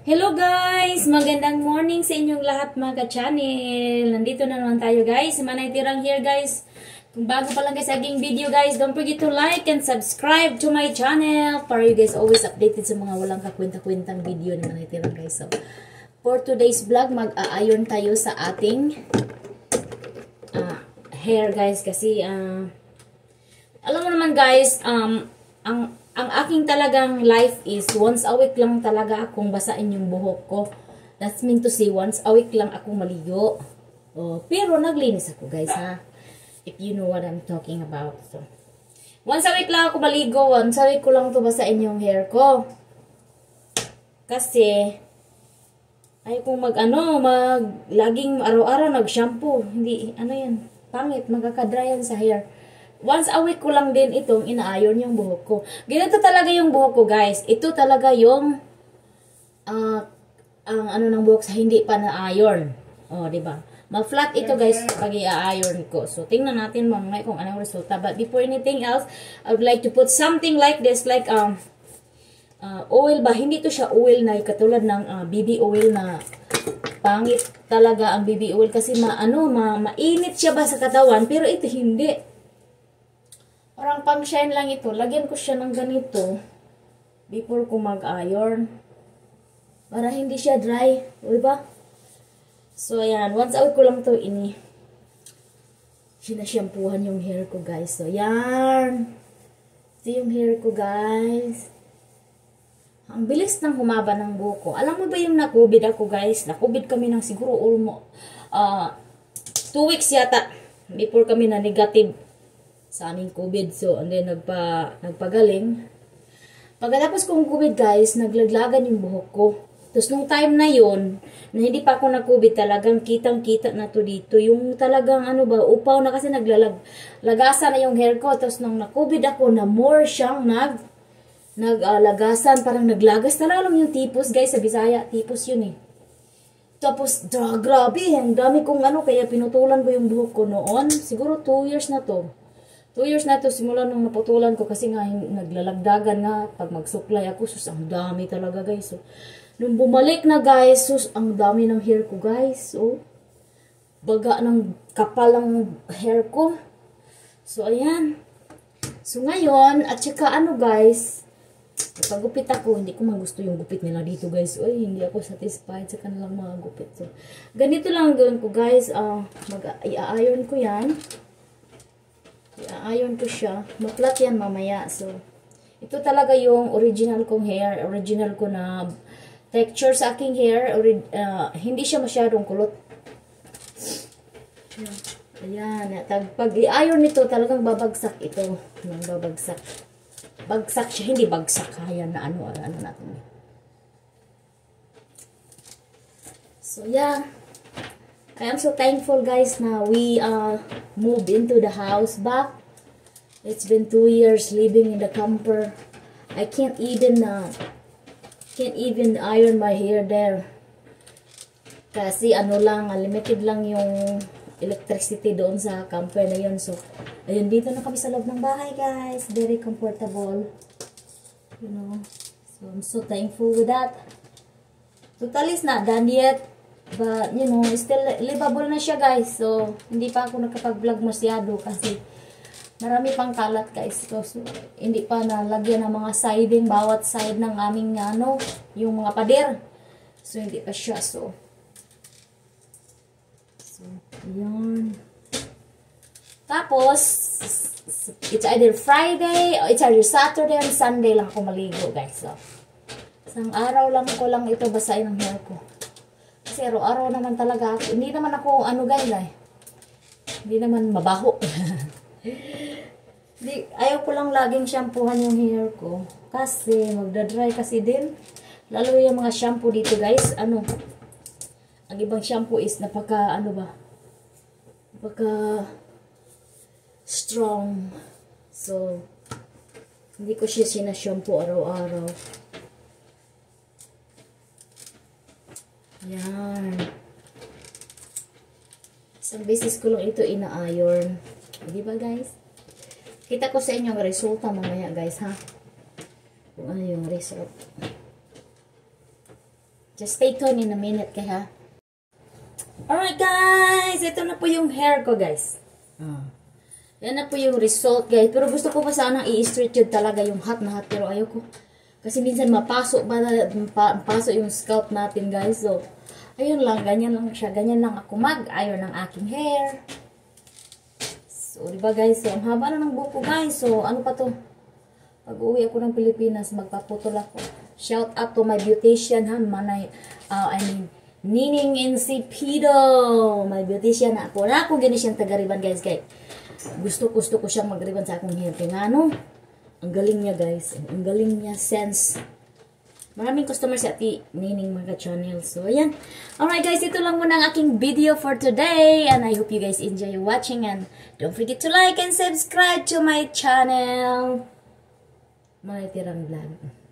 Hello guys! Magandang morning sa inyong lahat mga ka-channel. Nandito na naman tayo guys. Manay Tirang here guys. Kung bago pa lang guys sa aking video guys, don't forget to like and subscribe to my channel para you guys always updated sa mga walang kakwenta-kwentang video ni Manay Tirang guys. So, for today's vlog, mag-a-iron tayo sa ating hair guys. Kasi, alam mo naman guys, ang aking talagang life is once a week lang talaga akong basain yung buhok ko. That's mean to say once a week lang akong maligo. Pero naglinis ako guys ha. If you know what I'm talking about. So, once a week lang ako maligo. Once a week ko lang to basain yung hair ko. Kasi ay kung laging araw-araw nag-shampoo. Hindi, yan, pangit, magkakadry yan sa hair. Once a week ko lang din itong ina-iron yung buhok ko. Ganito talaga yung buhok ko, guys. Ito talaga yung ang ng buhok sa hindi pa na-iron. Diba? Ma-flat ito, guys, pag i-iron ko. So, tingnan natin mamaya kung anong resulta. But before anything else, I would like to put something like this, like oil ba? Hindi to siya oil na katulad ng BB oil na pangit talaga ang BB oil kasi mainit siya ba sa katawan, pero ito hindi. Parang pang shine lang ito. Lagyan ko siya ng ganito before ko mag-iron. Para hindi siya dry. Diba? So, ayan. Once a week ko lang ito sinashampuhan yung hair ko, guys. So, ayan. Ito yung hair ko, guys. Ang bilis nang humaba ng buhok ko. Alam mo ba yung nakubid ako, guys? Nakubid kami ng siguro almost 2 weeks yata. Before kami na negative sa aming COVID. So, and then, nagpagaling. Pagkatapos kong COVID, guys, naglaglagan yung buhok ko. Tapos, nung time na yon na hindi pa ako nag-COVID, talagang kitang-kita na to dito. Yung talagang, upaw na kasi naglagasan na yung hair ko. Tapos, nung nag-COVID ako, na more siyang naglagasan. Parang naglagas talaga lang yung tipos, guys, sa Bisaya. Tipos yun eh. Tapos, grabe, ang dami kong kaya pinutulan ko yung buhok ko noon. Siguro 2 years na to. 2 years na to, simula nung naputulan ko kasi nga naglalagdagan nga pag magsuklay ako, sus, ang dami talaga guys. So, nung bumalik na guys, sus, ang dami ng hair ko guys. So, baga ng kapal ng hair ko. So, ayan. So, ngayon, at saka guys, pagupit ako, hindi ko magusto yung gupit nila dito guys. Uy, hindi ako satisfied sa kanilang mga gupit. So, ganito lang gawin ko guys. I-iron ko yan. I-iron ko siya. Ma-flat yan mamaya. So, ito talaga yung original kong hair. Original ko na texture sa aking hair. Hindi siya masyadong kulot. Ayan. Pag i-iron nito, talagang babagsak ito. Babagsak. Bagsak siya. Hindi bagsak. Ayan na ano natin. So, yeah. I am so thankful guys na we moved into the house back. It's been 2 years living in the camper. I can't even iron my hair there. Kasi limited lang yung electricity doon sa camper na yun. So, ayun, dito na kami sa loob ng bahay guys. Very comfortable. You know. So, I'm so thankful with that. Totally, it's not done yet. But, you know, still livable na siya, guys. So, hindi pa ako nakapag-vlog masyado kasi marami pang kalat, guys. So, hindi pa nalagyan ng mga siding, bawat side ng aming, yung mga pader. So, hindi pa siya. So, yun. Tapos, it's either Friday, or it's either Saturday and Sunday lang ako maligo, guys. So, isang araw lang ko lang ito basahin ang hair ko. Kasi araw-araw naman talaga ako. Hindi naman ako, guys, hindi naman mabaho. Ayaw ko lang laging shampoohan yung hair ko. Kasi, magdadry kasi din. Lalo yung mga shampoo dito, guys. Ang ibang shampoo is napaka strong. So, hindi ko siya sinashampoo araw-araw. Yan. Isang beses ko lang ito ina-iron. Diba guys? Kita ko sa inyo ang resulta mamaya guys ha. Kung ano yung result. Just stay tuned in a minute kay ha. Alright guys, ito na po yung hair ko guys. Yan na po yung result guys. Pero gusto ko pa sanang i-straight yun talaga yung hot na hot. Pero ayoko. Kasi minsan mapasok yung scalp natin guys. So, ayun lang. Ganyan lang siya. Ganyan lang ako mag-iron ng aking hair. So, diba guys? So, ang haba na ng buko guys. So, ano pa to? Pag uwi ako ng Pilipinas, magpaputol ako. Shout out to my beautician ha. Nining Incipido. My beautician na ako. Na ako gani siyang taga-riban guys. Gusto ko siyang mag-riban sa akong hair. Kaya ano? Ang galing niya guys. Ang galing niya. Sense. Maraming customers sa ati Nining mga channel. So, ayan. Alright guys, ito lang muna ang aking video for today. And I hope you guys enjoy watching. And don't forget to like and subscribe to my channel. May tirang vlog.